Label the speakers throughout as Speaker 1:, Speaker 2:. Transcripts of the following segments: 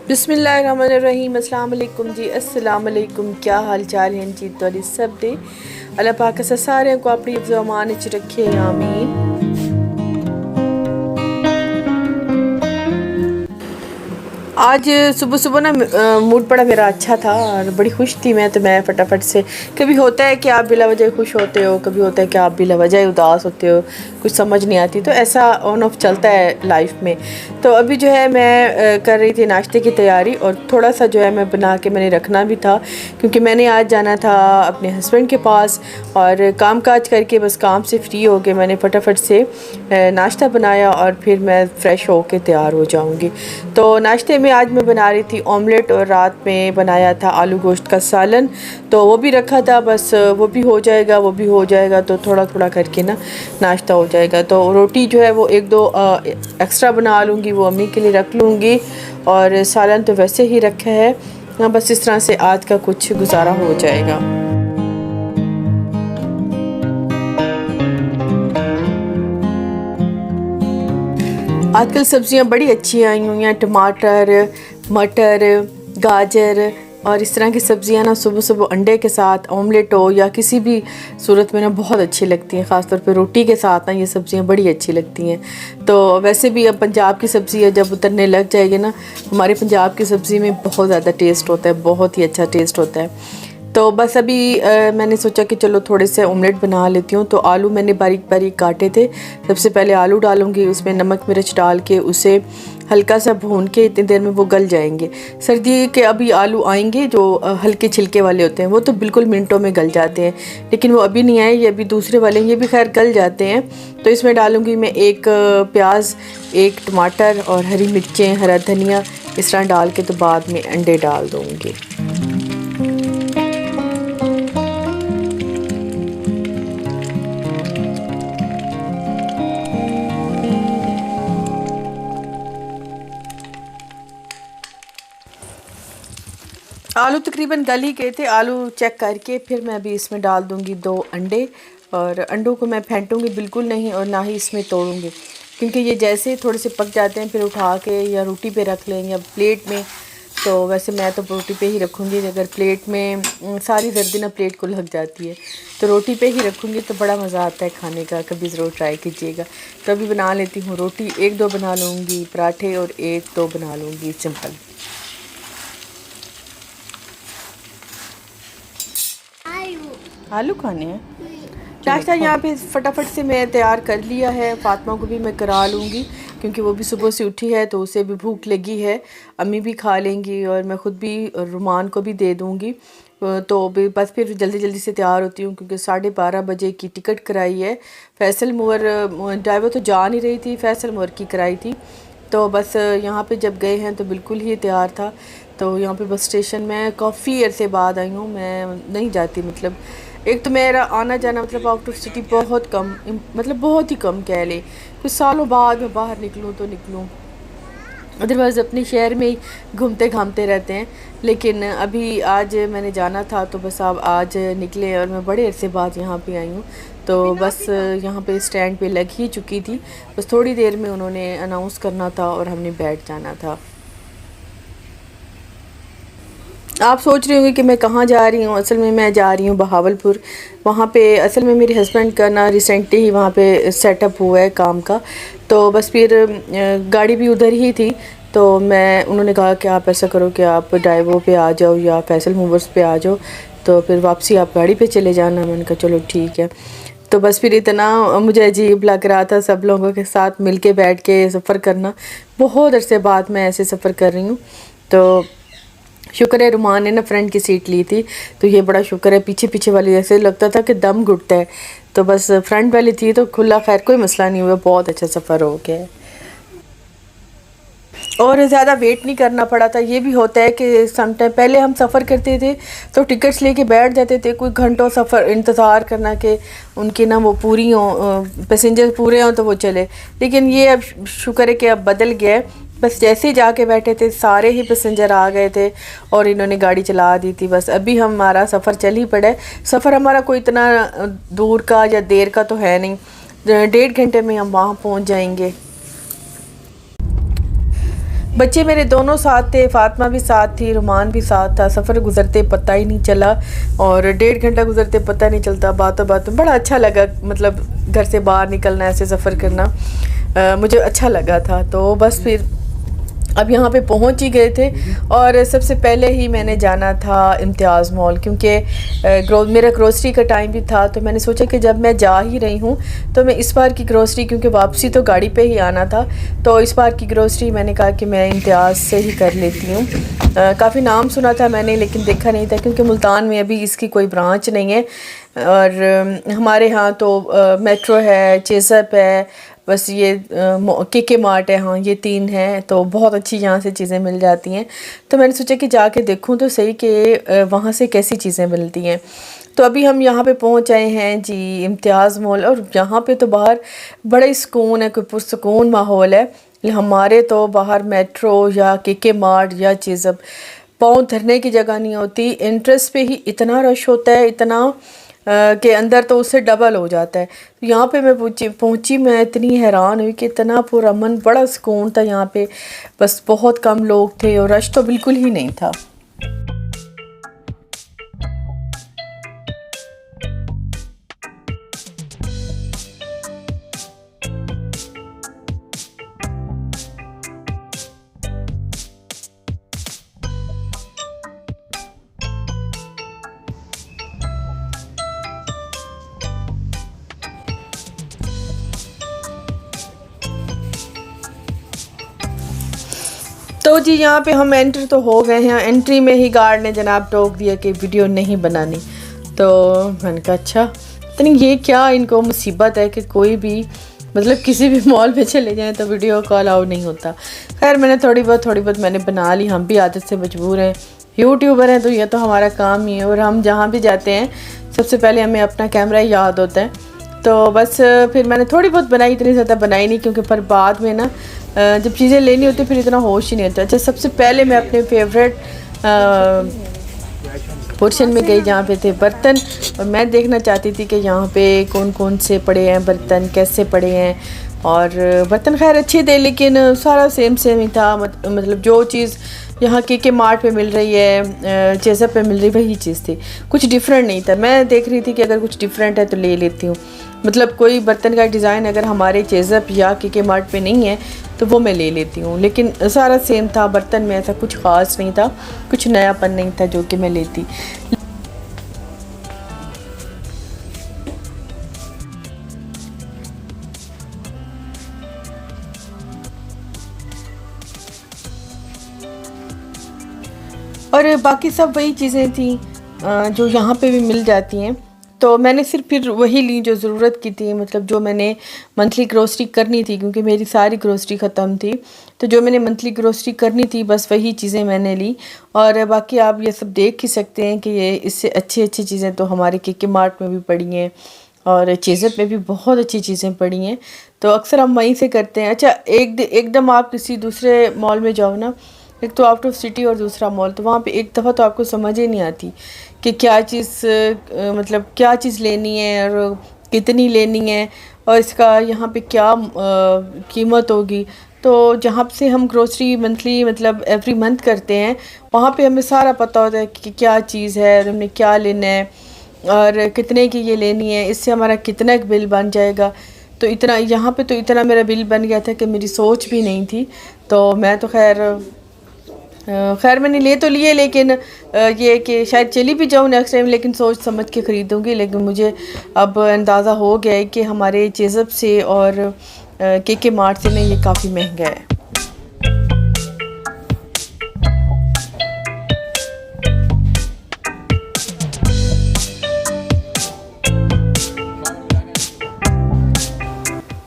Speaker 1: बिस्मिल्लाहिर्रहमानिर्रहीम। अस्सलाम वालेकुम जी, अस्सलाम वालेकुम। क्या हाल चाल हैं जी? तो सब दे अल्लाह पाक सारे को अपनी ज़मान च रखे, आमीन। आज सुबह सुबह ना मूड बड़ा मेरा अच्छा था और बड़ी खुश थी मैं, तो मैं फटाफट से, कभी होता है कि आप बिला वजह खुश होते हो, कभी होता है कि आप बिला वजह उदास होते हो, कुछ समझ नहीं आती, तो ऐसा ऑन ऑफ चलता है लाइफ में। तो अभी जो है मैं कर रही थी नाश्ते की तैयारी, और थोड़ा सा जो है मैं बना के मैंने रखना भी था, क्योंकि मैंने आज जाना था अपने हस्बैंड के पास, और काम काज करके बस काम से फ्री हो के मैंने फटाफट से नाश्ता बनाया और फिर मैं फ़्रेश हो के तैयार हो जाऊँगी। तो नाश्ते में आज मैं बना रही थी ऑमलेट, और रात में बनाया था आलू गोश्त का सालन, तो वो भी रखा था, बस वो भी हो जाएगा, वो भी हो जाएगा, तो थोड़ा थोड़ा करके ना नाश्ता हो जाएगा। तो रोटी जो है वो एक दो एक्स्ट्रा बना लूँगी, वो अम्मी के लिए रख लूँगी, और सालन तो वैसे ही रखा है। बस इस तरह से आज का कुछ गुजारा हो जाएगा। आजकल सब्जियां बड़ी अच्छी आई हुई हैं, टमाटर, मटर, गाजर और इस तरह की सब्जियां ना सुबह सुबह अंडे के साथ ऑमलेट हो या किसी भी सूरत में ना बहुत अच्छी लगती हैं। ख़ासतौर पे रोटी के साथ ना ये सब्जियां बड़ी अच्छी लगती हैं। तो वैसे भी अब पंजाब की सब्ज़ी है, जब उतरने लग जाएगी ना, हमारे पंजाब की सब्ज़ी में बहुत ज़्यादा टेस्ट होता है, बहुत ही अच्छा टेस्ट होता है। तो बस अभी मैंने सोचा कि चलो थोड़े से ऑमलेट बना लेती हूँ। तो आलू मैंने बारीक बारीक काटे थे। सबसे पहले आलू डालूँगी, उसमें नमक मिर्च डाल के उसे हल्का सा भून के इतनी देर में वो गल जाएंगे। सर्दी के अभी आलू आएंगे जो हल्के छिलके वाले होते हैं, वो तो बिल्कुल मिनटों में गल जाते हैं, लेकिन वो अभी नहीं आए, ये अभी दूसरे वाले हैं, ये भी खैर गल जाते हैं। तो इसमें डालूँगी मैं एक प्याज, एक टमाटर और हरी मिर्चें, हरा धनिया, इस तरह डाल के तो बाद में अंडे डाल दूँगी। आलू तकरीबन गल ही गए थे। आलू चेक करके फिर मैं अभी इसमें डाल दूंगी 2 अंडे, और अंडों को मैं फेंटूंगी बिल्कुल नहीं, और ना ही इसमें तोड़ूंगी, क्योंकि ये जैसे थोड़े से पक जाते हैं फिर उठा के या रोटी पे रख लें या प्लेट में। तो वैसे मैं तो रोटी पे ही रखूँगी, अगर प्लेट में सारी सर्दी ना प्लेट को लग जाती है, तो रोटी पे ही रखूँगी, तो बड़ा मज़ा आता है खाने का। कभी ज़रूर ट्राई कीजिएगा। तो अभी बना लेती हूँ रोटी, 1-2 बना लूँगी पराठे, और 1-2 बना लूँगी सिंपल। आलू खाने हैं। नाश्ता यहाँ पे फटाफट से मैं तैयार कर लिया है। फातिमा को भी मैं करा लूँगी, क्योंकि वो भी सुबह से उठी है, तो उसे भी भूख लगी है। अम्मी भी खा लेंगी और मैं ख़ुद भी रुमान को भी दे दूँगी। तो बस फिर जल्दी जल्दी से तैयार होती हूँ, क्योंकि 12:30 बजे की टिकट कराई है। फैसल मोर ड्राइवर तो जा नहीं रही थी, फैसल मोर की कराई थी। तो बस यहाँ पे जब गए हैं तो बिल्कुल ही तैयार था। तो यहाँ पे बस स्टेशन में काफ़ी अरसे बाद आई हूँ, मैं नहीं जाती, मतलब एक तो मेरा आना जाना मतलब आउट ऑफ सिटी बहुत कम, मतलब बहुत ही कम कह लें। कुछ सालों बाद मैं बाहर निकलूँ तो निकलूँ, अदरवाइज़ अपने शहर में ही घूमते घामते रहते हैं। लेकिन अभी आज मैंने जाना था, तो बस अब आज निकले, और मैं बड़े अरसे बाद यहाँ पे आई हूँ। तो बस यहाँ पे स्टैंड पे लग ही चुकी थी, बस थोड़ी देर में उन्होंने अनाउंस करना था और हमने बैठ जाना था। आप सोच रहे होंगे कि मैं कहाँ जा रही हूँ। असल में मैं जा रही हूँ बहावलपुर। वहाँ पे असल में मेरे हस्बैंड का ना रिसेंटली ही वहाँ पे सेटअप हुआ है काम का, तो बस फिर गाड़ी भी उधर ही थी। तो उन्होंने कहा कि आप ऐसा करो कि आप ड्राइवो पे आ जाओ या फैसल मूवर्स पे आ जाओ, तो फिर वापसी आप गाड़ी पे चले जाना। मैंने कहा चलो ठीक है। तो बस फिर इतना मुझे अजीब लग रहा था सब लोगों के साथ मिल के बैठ के सफ़र करना। बहुत अरसे बाद मैं ऐसे सफ़र कर रही हूँ, तो शुक्र है रुमान ने ना फ्रंट की सीट ली थी, तो ये बड़ा शुक्र है। पीछे पीछे वाली ऐसे लगता था कि दम घुटता है, तो बस फ्रंट वाली थी तो खुला, खैर कोई मसला नहीं हुआ, बहुत अच्छा सफ़र हो गया। और ज़्यादा वेट नहीं करना पड़ा था। ये भी होता है कि समटाइम पहले हम सफ़र करते थे तो टिकट्स लेके बैठ जाते थे, कोई घंटों सफ़र इंतज़ार करना कि उनकी ना वो पूरी हों, पैसेंजर पूरे हों तो वो चले। लेकिन ये अब शुक्र है कि अब बदल गया है। बस जैसे ही जाके बैठे थे सारे ही पैसेंजर आ गए थे और इन्होंने गाड़ी चला दी थी। बस अभी हमारा सफ़र चल ही पड़ा है। सफ़र हमारा कोई इतना दूर का या देर का तो है नहीं, 1.5 घंटे में हम वहाँ पहुँच जाएंगे। बच्चे मेरे दोनों साथ थे, फातिमा भी साथ थी, रुमान भी साथ था। सफ़र गुज़रते पता ही नहीं चला और 1.5 घंटा गुज़रते पता नहीं चलता। बातों बातों बड़ा अच्छा लगा, मतलब घर से बाहर निकलना, ऐसे सफ़र करना मुझे अच्छा लगा था। तो बस फिर अब यहाँ पे पहुँच ही गए थे और सबसे पहले ही मैंने जाना था इम्तियाज़ मॉल, क्योंकि मेरा ग्रोसरी का टाइम भी था। तो मैंने सोचा कि जब मैं जा ही रही हूँ तो मैं इस बार की ग्रोसरी, क्योंकि वापसी तो गाड़ी पे ही आना था, तो इस बार की ग्रोसरी मैंने कहा कि मैं इम्तियाज़ से ही कर लेती हूँ। काफ़ी नाम सुना था मैंने, लेकिन देखा नहीं था, क्योंकि मुल्तान में अभी इसकी कोई ब्रांच नहीं है। और हमारे यहाँ तो मेट्रो है, चेज़अप है, बस ये के मार्ट है, हाँ ये 3 हैं। तो बहुत अच्छी यहाँ से चीज़ें मिल जाती हैं। तो मैंने सोचा कि जाके देखूँ तो सही कि वहाँ से कैसी चीज़ें मिलती हैं। तो अभी हम यहाँ पे पहुँच आए हैं जी इम्तियाज़ मॉल, और यहाँ पे तो बाहर बड़ा ही सुकून है, कोई पुरसुकून माहौल है। हमारे तो बाहर मेट्रो या के मार्ट या चीज़अप पाँव धरने की जगह नहीं होती। एंट्रेंस पे ही इतना रश होता है, इतना के अंदर तो उससे डबल हो जाता है। तो यहाँ पे मैं पहुँची मैं इतनी हैरान हुई कि इतना पुरअमन, बड़ा सुकून था यहाँ पे। बस बहुत कम लोग थे और रश तो बिल्कुल ही नहीं था। तो जी यहाँ पे हम एंटर तो हो गए हैं। एंट्री में ही गार्ड ने जनाब टोक दिया कि वीडियो नहीं बनानी। तो मैंने कहा अच्छा, इतनी ये क्या इनको मुसीबत है कि कोई भी मतलब किसी भी मॉल पे चले जाएं तो वीडियो कॉल अलाउ नहीं होता। खैर मैंने थोड़ी बहुत मैंने बना ली। हम भी आदत से मजबूर हैं, यूट्यूबर हैं, तो ये तो हमारा काम ही है। और हम जहाँ भी जाते हैं सबसे पहले हमें अपना कैमरा याद होता है। तो बस फिर मैंने थोड़ी बहुत बनाई, इतनी ज़्यादा बनाई नहीं, क्योंकि पर बाद में ना जब चीज़ें लेनी होती फिर इतना होश ही नहीं होता। अच्छा, सबसे पहले मैं अपने फेवरेट पोर्शन में गई जहाँ पे थे बर्तन, और मैं देखना चाहती थी कि यहाँ पे कौन कौन से पड़े हैं बर्तन, कैसे पड़े हैं। और बर्तन खैर अच्छे थे, लेकिन सारा सेम ही था। मतलब जो चीज़ यहाँ के मार्ट पे मिल रही है, चेज़अप पे मिल रही, वही चीज़ थी, कुछ डिफरेंट नहीं था। मैं देख रही थी कि अगर कुछ डिफरेंट है तो ले लेती हूँ। मतलब कोई बर्तन का डिज़ाइन अगर हमारे चेज़अप या के मार्ट पे नहीं है तो वो मैं ले लेती हूँ, लेकिन सारा सेम था। बर्तन में ऐसा कुछ ख़ास नहीं था, कुछ नयापन नहीं था जो कि मैं लेती। और बाकी सब वही चीज़ें थी जो यहाँ पे भी मिल जाती हैं। तो मैंने सिर्फ फिर वही ली जो ज़रूरत की थी, मतलब जो मैंने मंथली ग्रोसरी करनी थी, क्योंकि मेरी सारी ग्रोसरी ख़त्म थी। तो जो मैंने मंथली ग्रोसरी करनी थी बस वही चीज़ें मैंने ली। और बाकी आप ये सब देख ही सकते हैं कि ये इससे अच्छी चीज़ें तो हमारे के मार्ट में भी पड़ी हैं और चेज़अप में भी बहुत अच्छी चीज़ें पड़ी हैं। तो अक्सर हम वहीं से करते हैं। अच्छा, एकदम आप किसी दूसरे मॉल में जाओ ना, एक तो आउट ऑफ सिटी और दूसरा मॉल, तो वहाँ पे एक दफ़ा तो आपको समझ ही नहीं आती कि क्या चीज़ मतलब क्या चीज़ लेनी है और कितनी लेनी है और इसका यहाँ पे क्या कीमत होगी। तो जहाँ से हम ग्रोसरी मंथली मतलब एवरी मंथ करते हैं, वहाँ पे हमें सारा पता होता है कि क्या चीज़ है और हमने क्या लेना है और कितने की ये लेनी है, इससे हमारा कितना बिल बन जाएगा। तो इतना यहाँ पे तो इतना मेरा बिल बन गया था कि मेरी सोच भी नहीं थी। तो मैं तो खैर मैंने ले तो लिए, लेकिन ये कि शायद चली भी जाऊँ नेक्स्ट टाइम, लेकिन सोच समझ के ख़रीदूँगी। लेकिन मुझे अब अंदाज़ा हो गया है कि हमारे चेज़अप से और के मार्ट से ना ये काफ़ी महंगा है।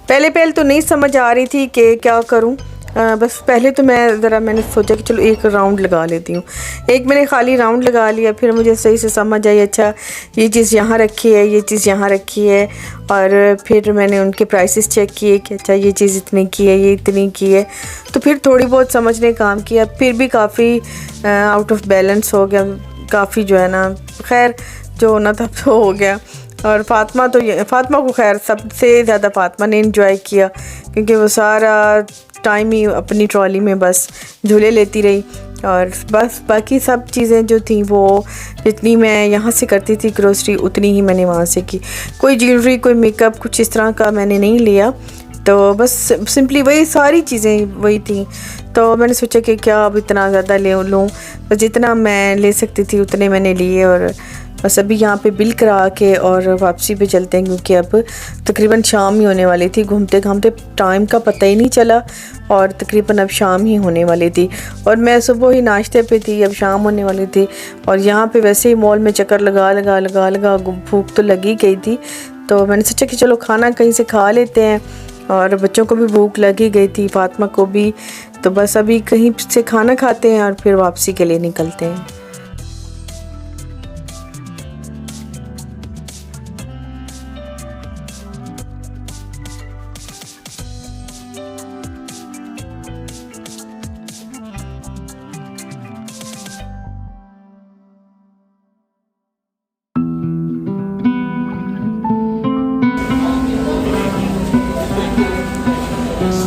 Speaker 1: पहले तो नहीं समझ आ रही थी कि क्या करूं। बस पहले तो मैंने सोचा कि चलो एक राउंड लगा लेती हूँ। एक मैंने खाली राउंड लगा लिया, फिर मुझे सही से समझ आई, अच्छा ये चीज़ यहाँ रखी है, ये चीज़ यहाँ रखी है। और फिर मैंने उनके प्राइसेस चेक किए कि अच्छा ये चीज़ इतने की है, ये इतनी की है। तो फिर थोड़ी बहुत समझने काम किया, फिर भी काफ़ी आउट ऑफ बैलेंस हो गया, काफ़ी जो है ना, खैर जो होना था तो हो गया। और फातिमा को खैर सबसे ज़्यादा फातिमा ने एंजॉय किया, क्योंकि वो सारा टाइम ही अपनी ट्रॉली में बस झूले लेती रही। और बस बाकी सब चीज़ें जो थी वो जितनी मैं यहाँ से करती थी ग्रोसरी उतनी ही मैंने वहाँ से की। कोई ज्वेलरी, कोई मेकअप, कुछ इस तरह का मैंने नहीं लिया। तो बस सिंपली वही सारी चीज़ें वही थी। तो मैंने सोचा कि क्या अब इतना ज़्यादा ले लूँ, तो जितना मैं ले सकती थी उतने मैंने लिए। और बस अभी यहाँ पे बिल करा के और वापसी पे चलते हैं, क्योंकि अब तकरीबन शाम ही होने वाली थी। घूमते घामते टाइम का पता ही नहीं चला और तकरीबन अब शाम ही होने वाली थी। और मैं सुबह ही नाश्ते पे थी, अब शाम होने वाली थी। और यहाँ पे वैसे ही मॉल में चक्कर लगा भूख तो लगी गई थी। तो मैंने सोचा कि चलो खाना कहीं से खा लेते हैं, और बच्चों को भी भूख लगी गई थी, फातिमा को भी। तो बस अभी कहीं से खाना खाते हैं और फिर वापसी के लिए निकलते हैं।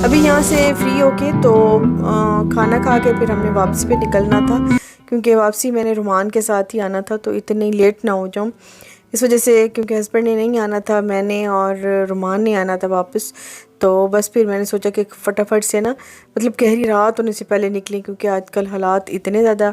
Speaker 1: अभी यहाँ से फ्री होके तो खाना खा के फिर हमने वापसी पे निकलना था, क्योंकि वापसी मैंने रुमान के साथ ही आना था, तो इतनी लेट ना हो जाऊँ इस वजह से। क्योंकि हस्बैंड ने नहीं आना था, मैंने और रुमान ने आना था वापस। तो बस फिर मैंने सोचा कि फटाफट से ना, मतलब गहरी रात होने से पहले निकलें, क्योंकि आजकल हालात इतने ज़्यादा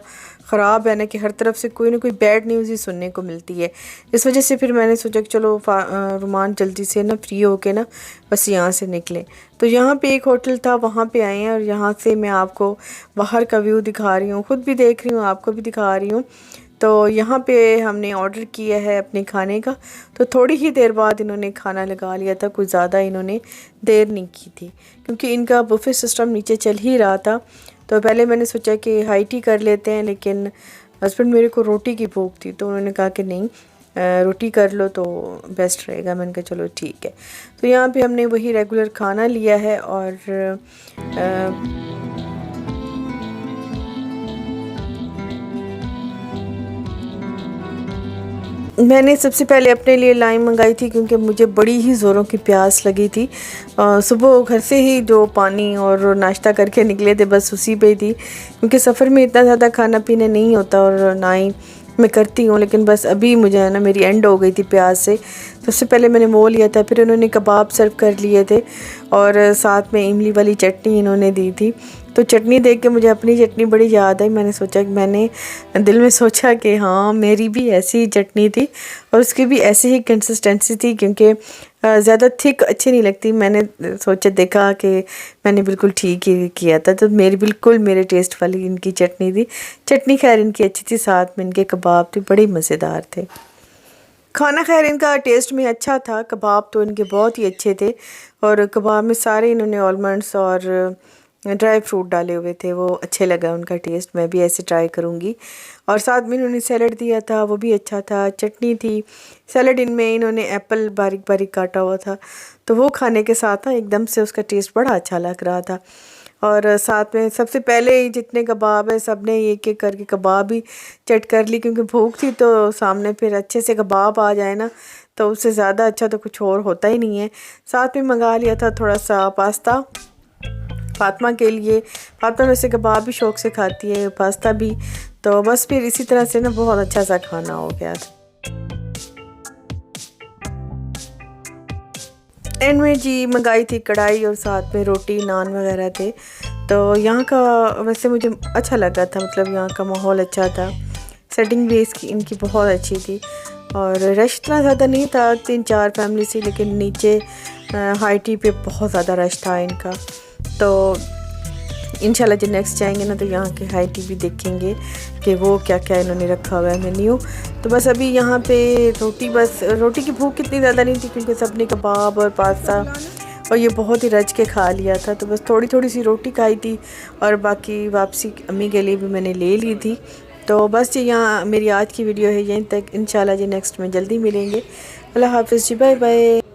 Speaker 1: ख़राब है ना कि हर तरफ से कोई ना कोई बैड न्यूज़ ही सुनने को मिलती है। इस वजह से फिर मैंने सोचा कि चलो रुमान जल्दी से ना फ्री होके ना बस यहाँ से निकलें। तो यहाँ पे एक होटल था, वहाँ पे आए हैं और यहाँ से मैं आपको बाहर का व्यू दिखा रही हूँ, ख़ुद भी देख रही हूँ, आपको भी दिखा रही हूँ। तो यहाँ पे हमने ऑर्डर किया है अपने खाने का। तो थोड़ी ही देर बाद इन्होंने खाना लगा लिया था, कुछ ज़्यादा इन्होंने देर नहीं की थी, क्योंकि इनका बुफे सिस्टम नीचे चल ही रहा था। तो पहले मैंने सोचा कि हाई टी कर लेते हैं, लेकिन हस्बैंड मेरे को रोटी की भूख थी, तो उन्होंने कहा कि नहीं रोटी कर लो तो बेस्ट रहेगा। मैंने कहा चलो ठीक है। तो यहाँ पे हमने वही रेगुलर खाना लिया है। और मैंने सबसे पहले अपने लिए लाइम मंगाई थी, क्योंकि मुझे बड़ी ही ज़ोरों की प्यास लगी थी। सुबह घर से ही जो पानी और नाश्ता करके निकले थे बस उसी पे थी, क्योंकि सफ़र में इतना ज़्यादा खाना पीना नहीं होता और ना ही मैं करती हूँ। लेकिन बस अभी मुझे है ना मेरी एंड हो गई थी प्यास से। सबसे पहले मैंने वो लिया था, फिर उन्होंने कबाब सर्व कर लिए थे और साथ में इमली वाली चटनी इन्होंने दी थी। तो चटनी देख के मुझे अपनी चटनी बड़ी याद आई। मैंने दिल में सोचा कि हाँ मेरी भी ऐसी ही चटनी थी और उसकी भी ऐसी ही कंसिस्टेंसी थी, क्योंकि ज़्यादा थिक अच्छी नहीं लगती। मैंने सोचा देखा कि मैंने बिल्कुल ठीक ही किया था। तो बिल्कुल मेरे टेस्ट वाली इनकी चटनी थी। चटनी खैर इनकी अच्छी थी, साथ में इनके कबाब थे, बड़े मज़ेदार थे। खाना खैर इनका टेस्ट में अच्छा था, कबाब तो इनके बहुत ही अच्छे थे। और कबाब में सारे इन्होंने आलमंड्स और ड्राई फ्रूट डाले हुए थे, वो अच्छे लगा उनका टेस्ट। मैं भी ऐसे ट्राई करूँगी। और साथ में इन्होंने सैलड दिया था, वो भी अच्छा था। चटनी थी, सैलड इनमें इन्होंने एप्पल बारीक बारीक काटा हुआ था, तो वो खाने के साथ ना एकदम से उसका टेस्ट बड़ा अच्छा लग रहा था। और साथ में सबसे पहले ही जितने कबाब है सब ने एक एक करके कबाब ही चट कर ली, क्योंकि भूख थी। तो सामने फिर अच्छे से कबाब आ जाए ना, तो उससे ज़्यादा अच्छा तो कुछ और होता ही नहीं है। साथ में मंगा लिया था थोड़ा सा पास्ता फातिमा के लिए। फातिमा वैसे कबाब भी शौक़ से खाती है, पास्ता भी। तो बस फिर इसी तरह से ना बहुत अच्छा सा खाना हो गया था। एंड में जी मंगाई थी कढ़ाई और साथ में रोटी नान वगैरह थे। तो यहाँ का वैसे मुझे अच्छा लगा था, मतलब यहाँ का माहौल अच्छा था, सेटिंग भी इसकी इनकी बहुत अच्छी थी। और रश इतना ज़्यादा नहीं था, 3-4 फैमिली थी, लेकिन नीचे हाई टी पे बहुत ज़्यादा रश था इनका। तो इंशाल्लाह जब नेक्स्ट जाएंगे ना तो यहाँ के हाई टी भी देखेंगे कि वो क्या क्या इन्होंने रखा हुआ है मेन्यू। तो बस अभी यहाँ पे रोटी की भूख इतनी ज़्यादा नहीं थी, क्योंकि सबने कबाब और पास्ता और ये बहुत ही रच के खा लिया था। तो बस थोड़ी थोड़ी सी रोटी खाई थी और बाकी वापसी अम्मी के लिए भी मैंने ले ली थी। तो बस जी यहाँ मेरी आज की वीडियो है यहीं तक। इंशाल्लाह जी नेक्स्ट में जल्दी मिलेंगे। अल्लाह हाफ़िज़ जी, बाय बाय।